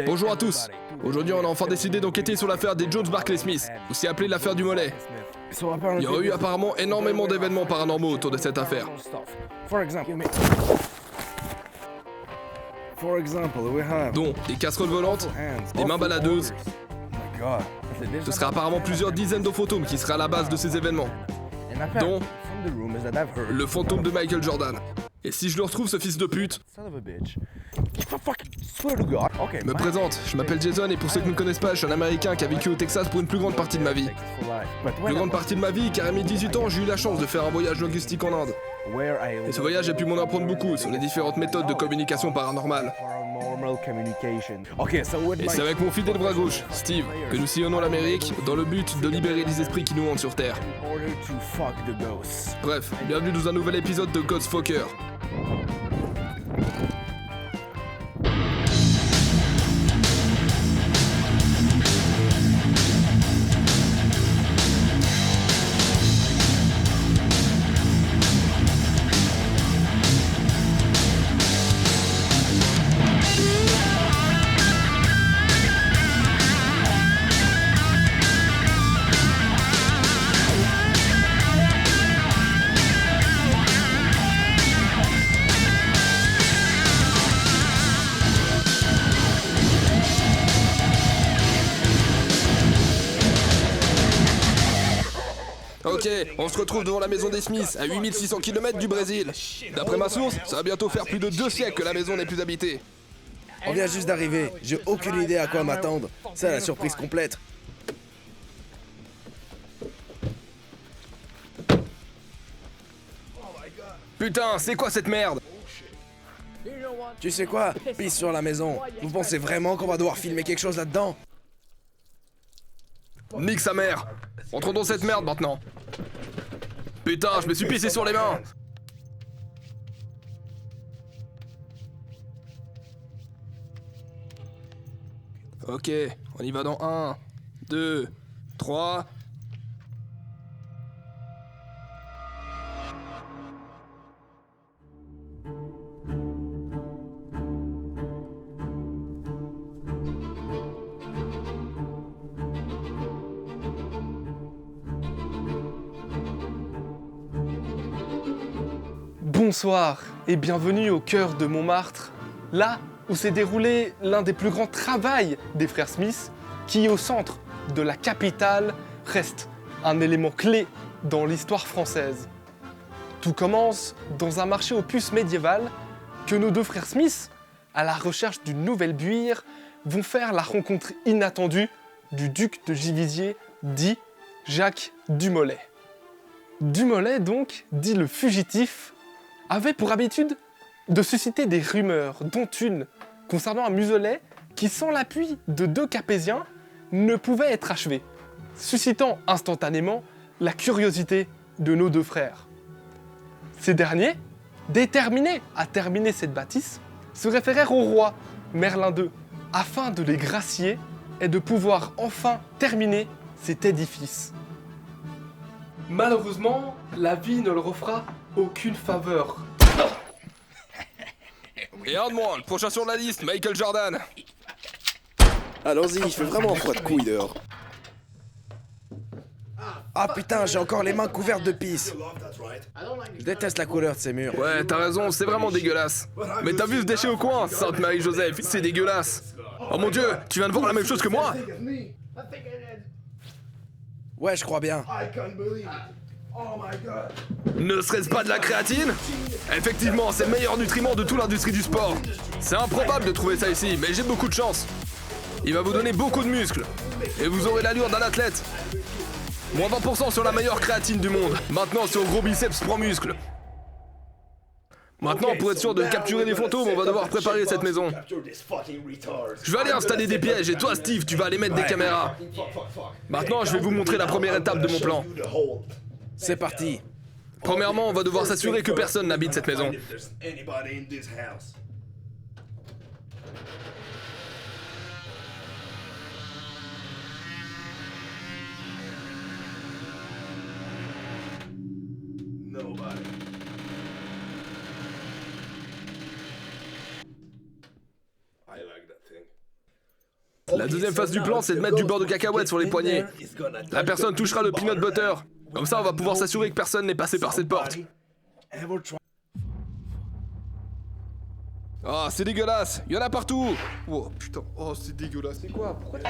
Bonjour à tous. Aujourd'hui, on a enfin décidé d'enquêter sur l'affaire des Jones Barclay Smith, aussi appelée l'affaire du mollet. Il y aurait eu apparemment énormément d'événements paranormaux autour de cette affaire. Dont des casseroles volantes, des mains baladeuses. Ce serait apparemment plusieurs dizaines de fantômes qui seraient à la base de ces événements. Dont le fantôme de Michael Jordan. Et si je le retrouve, ce fils de pute? Me présente, je m'appelle Jason et pour ceux qui ne me connaissent pas, je suis un Américain qui a vécu au Texas pour une plus grande partie de ma vie. Plus grande partie de ma vie, car à mes 18 ans, j'ai eu la chance de faire un voyage linguistique en Inde. Et ce voyage a pu m'en apprendre beaucoup sur les différentes méthodes de communication paranormale. Et c'est avec mon fidèle bras gauche, Steve, que nous sillonnons l'Amérique dans le but de libérer les esprits qui nous hantent sur Terre. Bref, bienvenue dans un nouvel épisode de Ghostfucker. Ok, on se retrouve devant la maison des Smiths, à 8600 km du Brésil. D'après ma source, ça va bientôt faire plus de 2 siècles que la maison n'est plus habitée. On vient juste d'arriver, j'ai aucune idée à quoi m'attendre. C'est la surprise complète. Putain, c'est quoi cette merde? Tu sais quoi? Pisse sur la maison. Vous pensez vraiment qu'on va devoir filmer quelque chose là-dedans? Nique sa mère. Entrons dans cette merde maintenant. Putain, je me suis pissé sur les mains. Ok, on y va dans 1, 2, 3... Bonsoir et bienvenue au cœur de Montmartre, là où s'est déroulé l'un des plus grands travaux des frères Smith, qui au centre de la capitale reste un élément clé dans l'histoire française. Tout commence dans un marché aux puces médiéval que nos deux frères Smith, à la recherche d'une nouvelle buire, vont faire la rencontre inattendue du duc de Givisiez, dit Jacques Dumollet. Dumollet donc, dit le fugitif, avait pour habitude de susciter des rumeurs, dont une concernant un muselet qui, sans l'appui de deux Capésiens, ne pouvait être achevé, suscitant instantanément la curiosité de nos deux frères. Ces derniers, déterminés à terminer cette bâtisse, se référèrent au roi Merlin II, afin de les gracier et de pouvoir enfin terminer cet édifice. Malheureusement, la vie ne leur offra aucune faveur. Et un de moins, le prochain sur la liste, Michael Jordan. Allons-y, il fait vraiment froid de couilles dehors. Ah putain, j'ai encore les mains couvertes de pisse. Je déteste la couleur de ces murs. Ouais, t'as raison, c'est vraiment dégueulasse. Mais t'as vu ce déchet au coin, Sainte Marie-Joseph, c'est dégueulasse. Oh mon Dieu, tu viens de voir la même chose que moi? Ouais, je crois bien. Ne serait-ce pas de la créatine? Effectivement, c'est le meilleur nutriment de toute l'industrie du sport. C'est improbable de trouver ça ici, mais j'ai beaucoup de chance. Il va vous donner beaucoup de muscles. Et vous aurez l'allure d'un athlète. Moins 20% sur la meilleure créatine du monde. Maintenant, sur gros biceps pro muscles. Maintenant, pour être sûr de capturer les fantômes, on va devoir préparer cette maison. Je vais aller installer des pièges et toi, Steve, tu vas aller mettre des caméras. Maintenant, je vais vous montrer la première étape de mon plan. C'est parti. Premièrement, on va devoir s'assurer que personne n'habite cette maison. La deuxième phase du plan, c'est de mettre du beurre de cacahuète sur les poignets. La personne touchera le peanut butter. Comme ça, on va pouvoir s'assurer que personne n'est passé par cette porte. Oh, c'est dégueulasse. Il y en a partout. Oh, putain. Oh, c'est dégueulasse. C'est quoi? Pourquoi tu...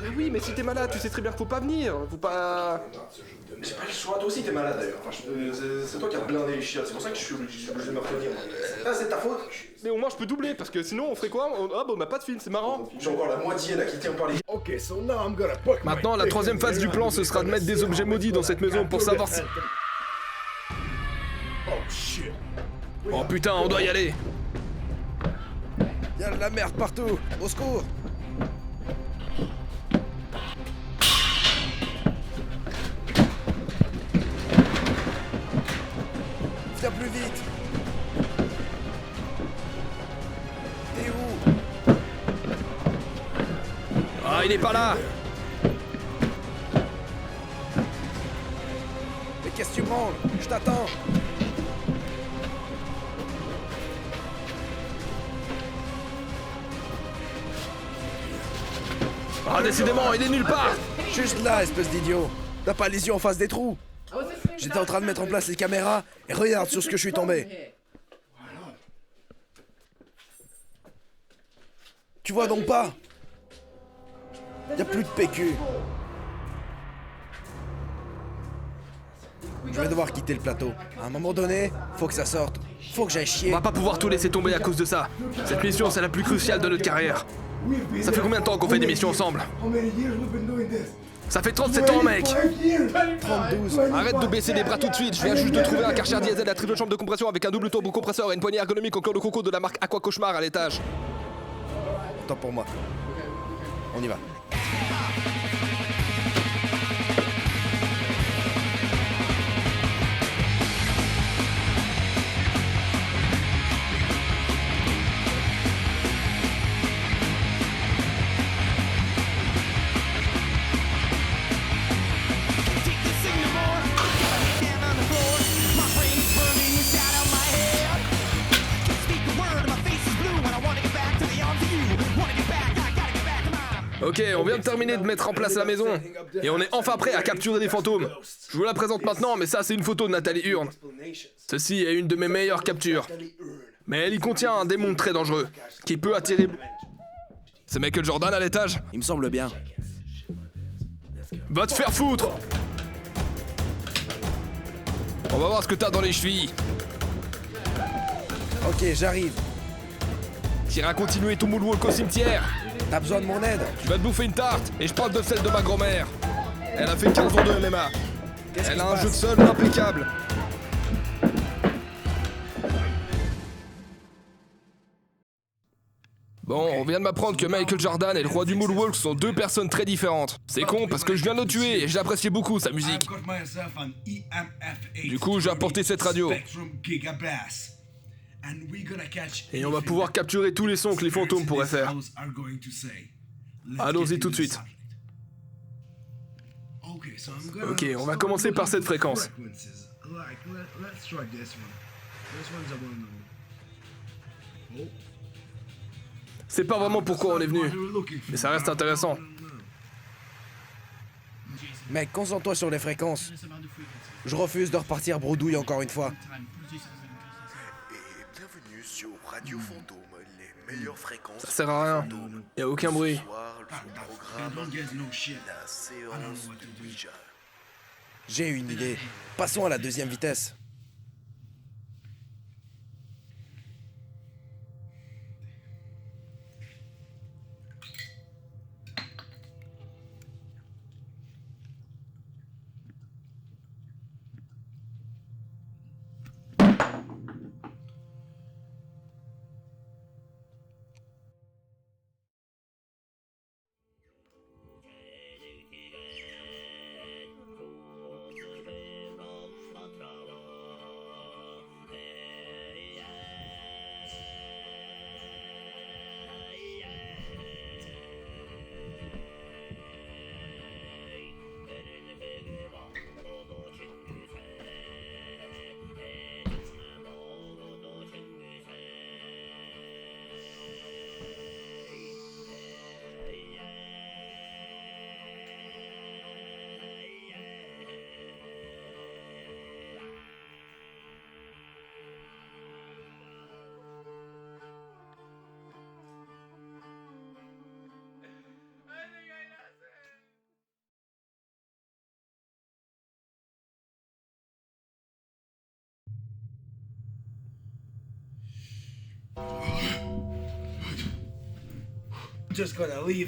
Mais oui, mais si t'es malade, tu sais très bien qu'il faut pas venir. Faut pas... J'ai pas le choix, toi aussi t'es malade d'ailleurs. C'est toi qui as blindé les chiens, c'est pour ça que je suis obligé de me retenir. C'est ta faute. Mais au moins je peux doubler, parce que sinon on ferait quoi? Ah bah on a pas de film, c'est marrant. J'ai encore la moitié là qui tient par les... Maintenant, la troisième phase du plan, ce sera de mettre des objets maudits dans cette maison pour savoir si... Oh putain, on doit y aller. Y'a de la merde partout, au secours. Viens plus vite. T'es où? Ah, il est pas là. Mais qu'est-ce que tu branles? Je t'attends. Ah, décidément, il est nulle part. Juste là, espèce d'idiot. T'as pas les yeux en face des trous. J'étais en train de mettre en place les caméras et regarde sur ce que je suis tombé. Tu vois donc pas? Y'a plus de PQ. Je vais devoir quitter le plateau. À un moment donné, faut que ça sorte. Faut que j'aille chier. On va pas pouvoir tout laisser tomber à cause de ça. Cette mission, c'est la plus cruciale de notre carrière. Ça fait combien de temps qu'on fait des missions ensemble? Ça fait 37 ans, mec. 32. Arrête de baisser les bras tout de suite. Je viens juste de trouver un Karcher diesel à triple chambre de compression avec un double turbo compresseur et une poignée ergonomique en cœur de coco de la marque Aqua Cauchemar à l'étage. Tant pour moi. On y va. Ok, on vient de terminer de mettre en place la maison. Et on est enfin prêt à capturer des fantômes. Je vous la présente maintenant, mais ça c'est une photo de Nathalie Urne. Ceci est une de mes meilleures captures. Mais elle y contient un démon très dangereux, qui peut attirer... C'est Michael Jordan à l'étage? Il me semble bien. Va te faire foutre! On va voir ce que t'as dans les chevilles. Ok, j'arrive. T'iras continuer ton moonwalk au cimetière. T'as besoin de mon aide? Tu vas te bouffer une tarte, et je parle de celle de ma grand-mère. Elle a fait 15 ans de MMA. Qu'est-ce Elle qui a se un passe? jeu de sol impeccable. Bon, on vient de m'apprendre que Michael Jordan et le roi du moonwalk sont deux personnes très différentes. C'est con parce que je viens de le tuer et j'appréciais beaucoup sa musique. Du coup, j'ai apporté cette radio. Et on va pouvoir capturer tous les sons que les fantômes pourraient faire. Allons-y tout de suite. Ok, on va commencer par cette fréquence. C'est pas vraiment pourquoi on est venu, mais ça reste intéressant. Mec, concentre-toi sur les fréquences. Je refuse de repartir bredouille encore une fois. Bienvenue sur Radio Fantôme, les meilleures fréquences. Ça sert à rien, y a aucun bruit. Ce soir, je vous programme la séance de Ouija. J'ai une idée. Passons à la deuxième vitesse.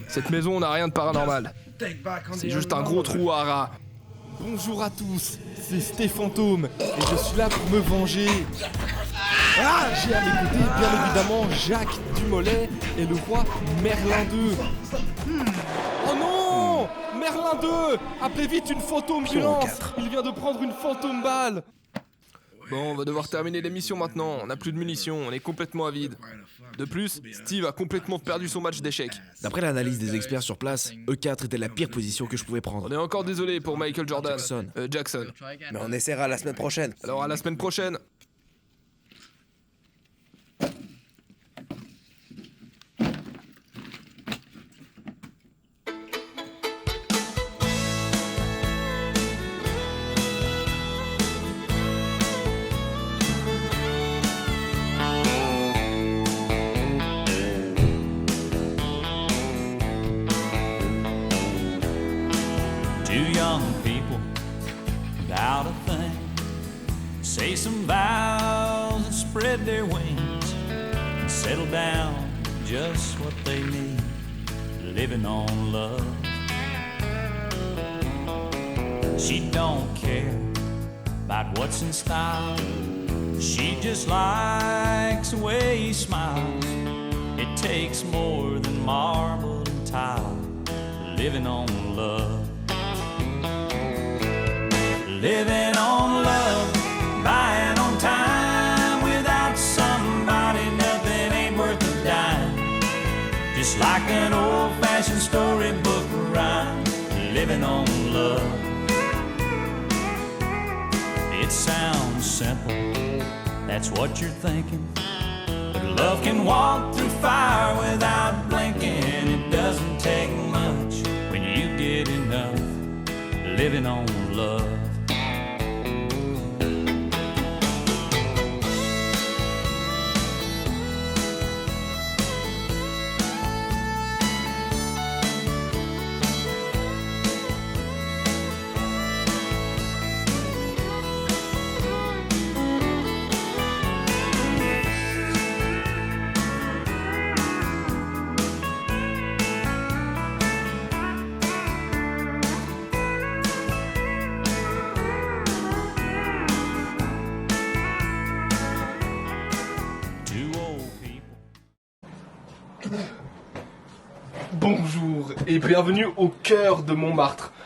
Cette maison n'a rien de paranormal. C'est juste un gros trou à rats. Bonjour à tous, c'est Stéphantôme et je suis là pour me venger. Ah, j'ai à mes côtés bien évidemment Jacques Dumollet et le roi Merlin II. Oh non, Merlin II, appelez vite une phantomambulance. Il vient de prendre une fantôme balle. Bon, on va devoir terminer l'émission maintenant. On n'a plus de munitions, on est complètement à vide. De plus, Steve a complètement perdu son match d'échecs. D'après l'analyse des experts sur place, E4 était la pire position que je pouvais prendre. On est encore désolé pour Michael Jordan. Jackson. Mais on essaiera la semaine prochaine. Alors à la semaine prochaine. Two young people without a thing say some vows and spread their wings and settle down just what they need, living on love. She don't care about what's in style, she just likes the way he smiles. It takes more than marble and tile, living on love. Living on love, buying on time. Without somebody, nothing ain't worth a dime. Just like an old-fashioned storybook rhyme. Living on love. It sounds simple, that's what you're thinking. But love can walk through fire without blinking. It doesn't take much when you get enough. Living on love. Bonjour et bienvenue au cœur de Montmartre,